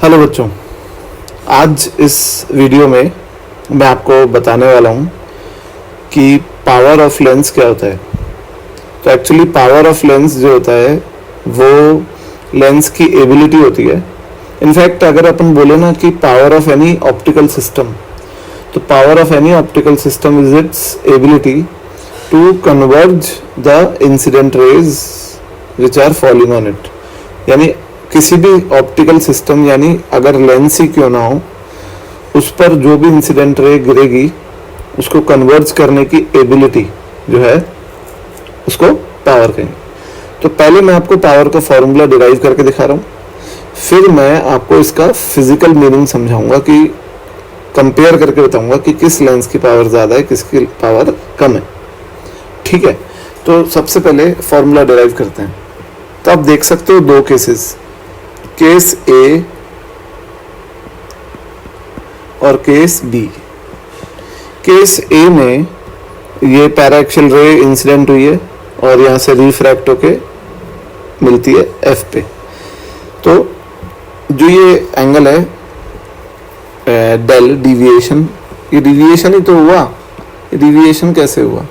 Hello बच्चों, आज इस वीडियो में मैं आपको बताने वाला हूँ कि पावर ऑफ लेंस क्या होता है। तो एक्चुअली पावर ऑफ लेंस जो होता है वो लेंस की एबिलिटी होती है। इनफैक्ट अगर अपन बोले ना कि power of any optical system, तो power of any optical system is its ability to converge the incident rays which are falling on it. यानी किसी भी ऑप्टिकल सिस्टम, यानी अगर लेंस ही क्यों ना हो, उस पर जो भी इंसिडेंट रे गिरेगी उसको कन्वर्ज करने की एबिलिटी जो है उसको पावर कहेंगे। तो पहले मैं आपको पावर का फॉर्मूला डिराइव करके दिखा रहा हूँ, फिर मैं आपको इसका फिजिकल मीनिंग समझाऊंगा कि कंपेयर करके बताऊंगा कि किस लेंस की पावर ज़्यादा है, किसकी पावर कम है। ठीक है, तो सबसे पहले फॉर्मूला डिराइव करते हैं। तो आप देख सकते हो दो केसेस, केस ए और केस बी। केस ए में ये पैराएक्सियल रे इंसिडेंट हुई है और यहाँ से रिफ्रैक्ट होके मिलती है एफ पे। तो जो ये एंगल है डेल डिविएशन, ये डिविएशन ही तो हुआ। ये डिविएशन कैसे हुआ?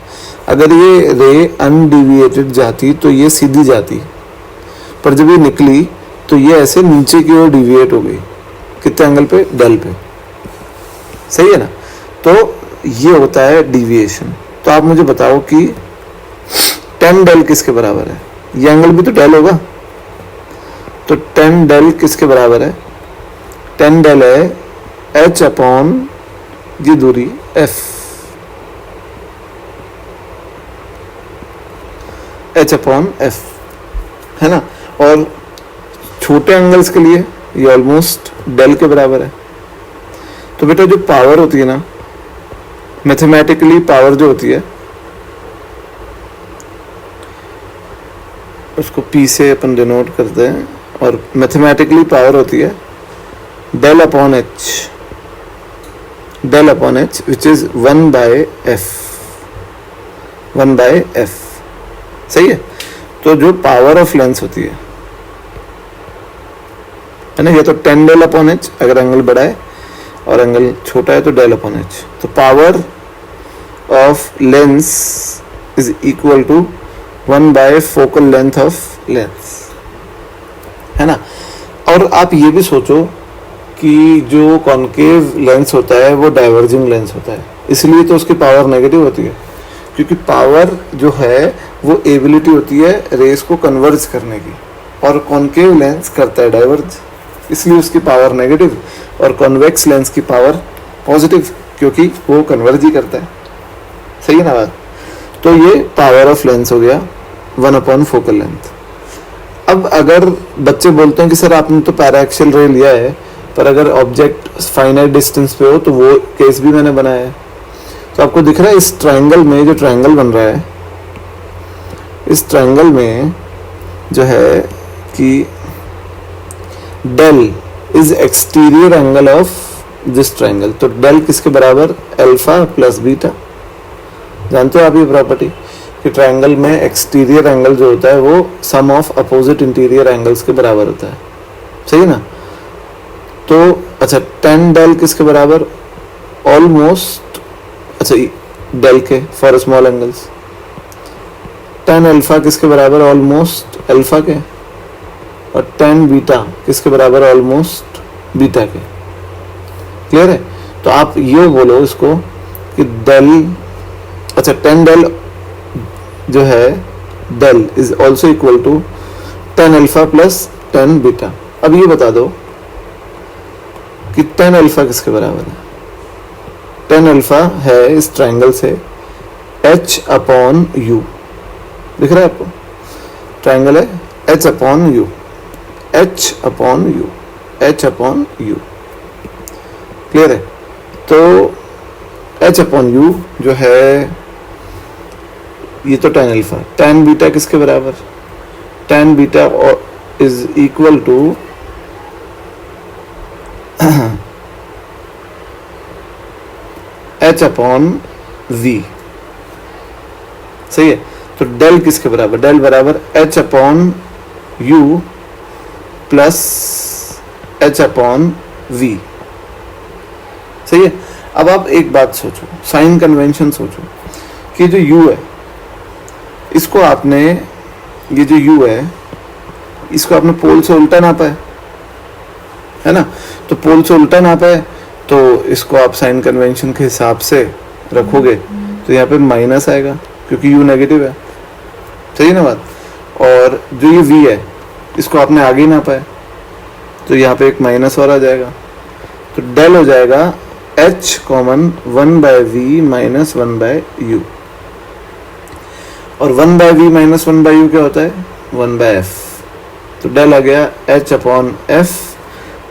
अगर ये रे अनडिविएटेड जाती तो ये सीधी जाती, पर जब ये निकली तो ये ऐसे नीचे की ओर डिविएट हो गई। कितने एंगल पे? डेल पे। सही है ना? तो ये होता है डिविएशन। तो आप मुझे बताओ कि 10 डेल किसके बराबर है? ये एंगल भी तो डेल होगा। तो 10 डेल किसके बराबर है? 10 डेल है h अपॉन ये दूरी f, h अपॉन f, है ना? और छोटे एंगल्स के लिए ये ऑलमोस्ट डेल के बराबर है। तो बेटा जो पावर होती है ना, मैथमेटिकली पावर जो होती है उसको P से अपन डिनोट करते हैं, और मैथमेटिकली पावर होती है del upon h, del upon h which is 1/f, 1/f। सही है? तो जो पावर ऑफ लेंस होती है ना, ये तो 10 डेल अपॉन एच अगर एंगल बड़ा है और एंगल छोटा है तो डेल अपॉन एच। तो power of lens is equal to 1/फोकल लेंथ ऑफ लेंस, है ना? और आप ये भी सोचो कि जो कॉन्केव लेंस होता है वो डाइवर्जिंग लेंस होता है, इसलिए तो उसकी पावर नेगेटिव होती है, क्योंकि पावर जो है वो एबिलिटी होती है रेस को कन्वर्ज करने की, और कॉन्केव लेंस करता है डाइवर्ज, इसलिए उसकी पावर नेगेटिव, और कॉन्वेक्स लेंस की पावर पॉजिटिव, क्योंकि वो कन्वर्ज ही करता है। सही है ना बात? तो ये पावर ऑफ लेंस हो गया 1/फोकल लेंथ। अब अगर बच्चे बोलते हैं कि सर आपने तो पैराएक्सियल रे लिया है, पर अगर ऑब्जेक्ट फाइनाइट डिस्टेंस पे हो, तो वो केस भी मैंने बनाया है। तो आपको दिख रहा है इस ट्रायंगल में, जो ट्रायंगल बन रहा है, इस ट्रायंगल में जो है कि del is exterior angle of this triangle. तो डेल किसके बराबर? Alpha plus beta. जानते हो आप ये प्रॉपर्टी कि ट्रायंगल में एक्सटीरियर एंगल जो होता है वो सम ऑफ अपोजिट इंटीरियर एंगल्स के बराबर होता है। सही है ना? तो अच्छा, 10 डेल किसके बराबर? ऑलमोस्ट, अच्छा डेल के फॉर स्मॉल एंगल्स। 10 अल्फा किसके बराबर? ऑलमोस्ट अल्फा के। और 10 बीटा किसके बराबर? ऑलमोस्ट बीटा के। क्लियर है? तो आप ये बोलो इसको कि डेल, अच्छा 10 डेल जो है del is also equal to 10 alpha plus 10 beta. अब ये बता दो कि 10 अल्फा किसके बराबर है? 10 अल्फा है इस ट्रायंगल से h अपॉन u। दिख रहा है आपको? ट्रायंगल है h upon u, h upon u, h upon u। Clear है? तो h अपॉन u जो है ये तो 10 अल्फा। 10 बीटा किसके बराबर? 10 beta is equal to h upon v। सही है? तो डेल किसके बराबर? डेल बराबर h upon u plus h upon v। सही है। अब आप एक बात सोचो, साइन कन्वेंशन सोचो कि जो u है इसको आपने, ये जो u है इसको आपने पोल से उल्टा नापा है ना, तो पोल से उल्टा नापा है तो इसको आप साइन कन्वेंशन के हिसाब से रखोगे तो यहाँ पे माइनस आएगा क्योंकि u नेगेटिव है। सही है ना बात। और जो ये v है इसको आपने आगे ही नापा है तो यहाँ पे एक माइनस और आ जाएगा, तो डेल हो जाएगा h common 1/v minus 1/u। और 1/v माइनस 1/u क्या होता है? 1/f। तो डेल आ गया h अपॉन f।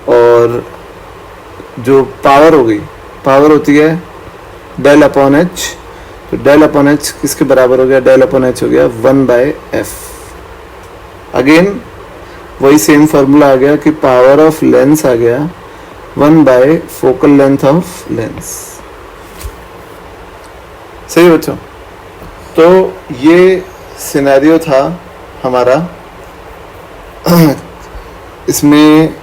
और जो पावर हो गई, पावर होती है डेल अपॉन h, तो डेल अपॉन h किसके बराबर हो गया? डेल अपॉन h हो गया 1/f। अगेन वही सेम फॉर्मूला आ गया कि पावर ऑफ लेंस आ गया 1 फोकल लेंथ ऑफ लेंस। सही बच्चों। तो ये सिनेरियो था हमारा। इसमें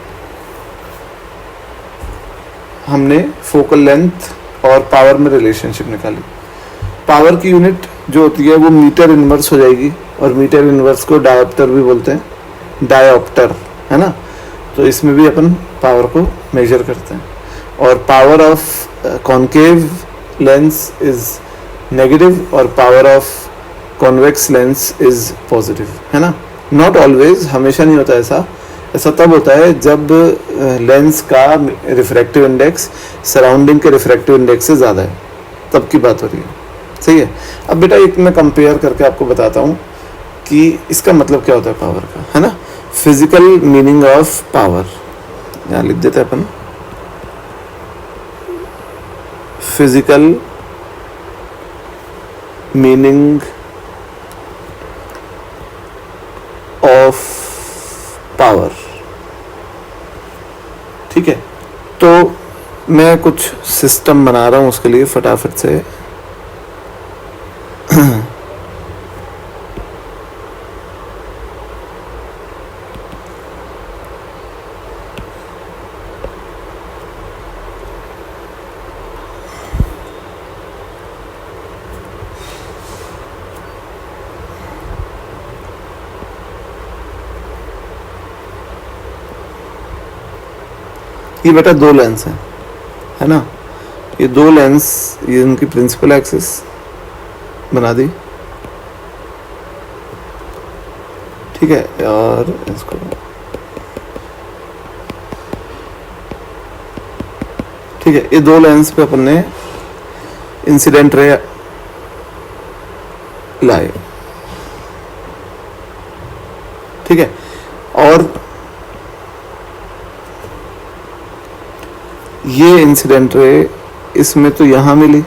हमने फोकल लेंथ और पावर में रिलेशनशिप निकाली। पावर की यूनिट जो होती है वो मीटर इनवर्स हो जाएगी, और मीटर इनवर्स को डायोप्टर भी बोलते हैं, डायोप्टर, है ना। तो इसमें भी अपन पावर को मेजर करते हैं। और power of concave lens is negative और power of convex lens is positive, है ना। नॉट ऑलवेज, हमेशा नहीं होता ऐसा। ऐसा तब होता है जब लेंस का रिफ्रैक्टिव इंडेक्स सराउंडिंग के रिफ्रैक्टिव इंडेक्स से ज़्यादा है, तब की बात हो रही है। सही है। अब बेटा एक मैं कंपेयर करके आपको बताता हूँ कि इसका मतलब क्या होता है पावर का, है ना। फिजिकल मीनिंग ऑफ पावर यहाँ लिख देते हैं अपन। Physical meaning of power. ठीक है। तो मैं कुछ सिस्टम बना रहा हूं उसके लिए फटाफट से। ये बेटा दो लेंस है ना। ये दो लेंस, ये इनकी प्रिंसिपल एक्सिस बना दी। ठीक है। और इसको ठीक है, ये दो लेंस पे अपन ने इंसिडेंट रे लाए। ठीक है। और ये इंसिडेंट रे इसमें तो यहां मिली,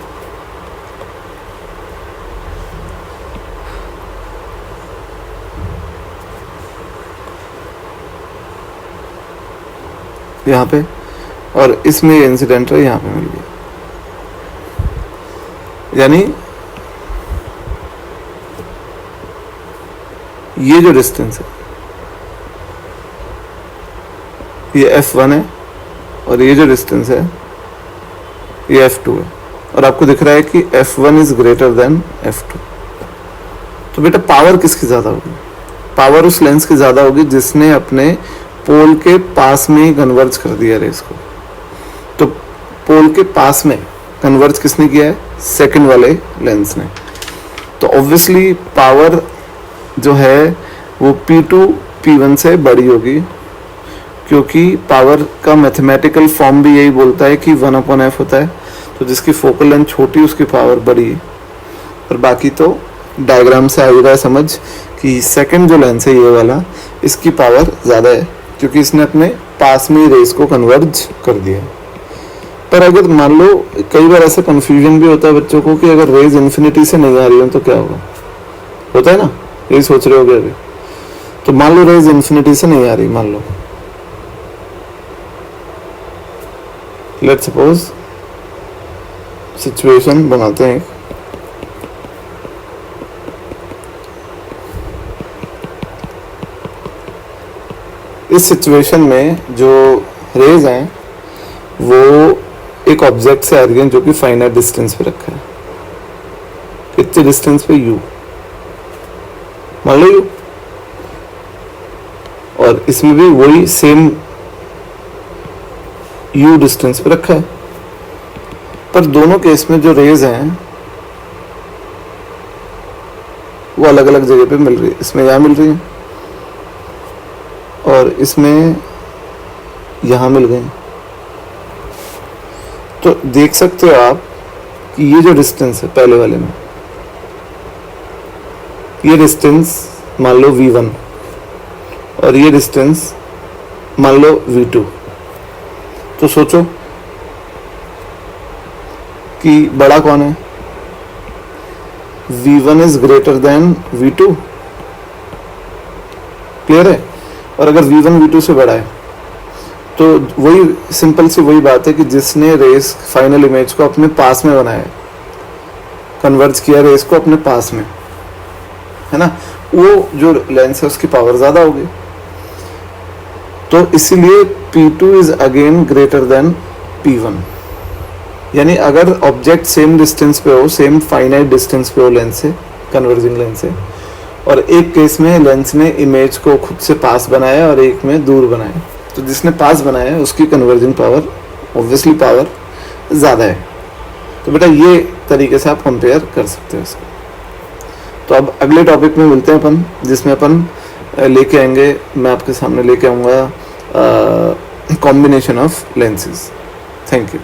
यहां पे, और इसमें ये इंसिडेंट रे यहां पे मिल गई। यानी ये जो डिस्टेंस है ये f1 है, और ये जो डिस्टेंस है ये f2 है, और आपको दिख रहा है कि f1 is greater than f2। तो बेटा पावर किसकी ज्यादा होगी? पावर उस लेंस की ज्यादा होगी जिसने अपने पोल के पास में ही कन्वर्ज कर दिया रेस को। तो पोल के पास में कन्वर्ज किसने किया है? सेकंड वाले लेंस ने। तो ऑब्वियसली पावर जो है वो P2 P1 से बड़ी होगी, क्योंकि पावर का मैथमेटिकल फॉर्म भी यही बोलता है कि 1/f होता है। तो जिसकी फोकल लेंथ छोटी उसकी पावर बड़ी है। और बाकी तो डायग्राम से आएगा समझ कि सेकंड जो लेंस है ये वाला, इसकी पावर ज़्यादा है क्योंकि इसने अपने पास में ही रेस को कन्वर्ज कर दिया। पर अगर मान लो कई बार ऐसा कन्फ्यूजन भी होता है बच्चों को कि अगर रेज इन्फिनिटी से नहीं आ रही हो तो क्या होगा, होता है ना, यही सोच रहे होगे अभी। तो मान लो रेज इन्फिनिटी से नहीं आ रही, मान लो लेट्स सपोज सिचुएशन बनाते हैं। इस सिचुएशन में जो रेज हैं वो एक ऑब्जेक्ट से आ रही है जो कि फाइनाइट डिस्टेंस पे रखा है। कितने डिस्टेंस पे? u, मान लो u, और इसमें भी वही सेम u डिस्टेंस पे रखा है, पर दोनों केस में जो रेज हैं वो अलग अलग जगह पे मिल रही है। इसमें यहाँ मिल रही है और इसमें यहाँ मिल गई। तो देख सकते हो आप कि ये जो डिस्टेंस है पहले वाले में, ये डिस्टेंस मान लो v1 और ये डिस्टेंस मान लो v2। तो सोचो कि बड़ा कौन है? v1 is greater than v2, clear है? और अगर v1 v2 से बड़ा है तो वही सिंपल सी वही बात है कि जिसने रेस फाइनल इमेज को अपने पास में बनाया, कन्वर्ज किया रेस को अपने पास में, है ना, वो जो लेंस है उसकी पावर ज्यादा होगी। तो इसीलिए P2 is again greater than P1। यानी अगर ऑब्जेक्ट सेम डिस्टेंस पे हो, सेम फाइनाइट डिस्टेंस पे हो लेंस से, कन्वर्जिंग लेंस से, और एक केस में लेंस ने इमेज को खुद से पास बनाया और एक में दूर बनाया, तो जिसने पास बनाया है उसकी कन्वर्जिंग पावर, ऑब्वियसली पावर ज़्यादा है। तो बेटा ये तरीके से आप कंपेयर कर सकते हो इसको। तो अब अगले टॉपिक में मिलते हैं अपन, जिसमें अपन लेके आएंगे, मैं आपके सामने लेके आऊँगा combination of lenses. Thank you.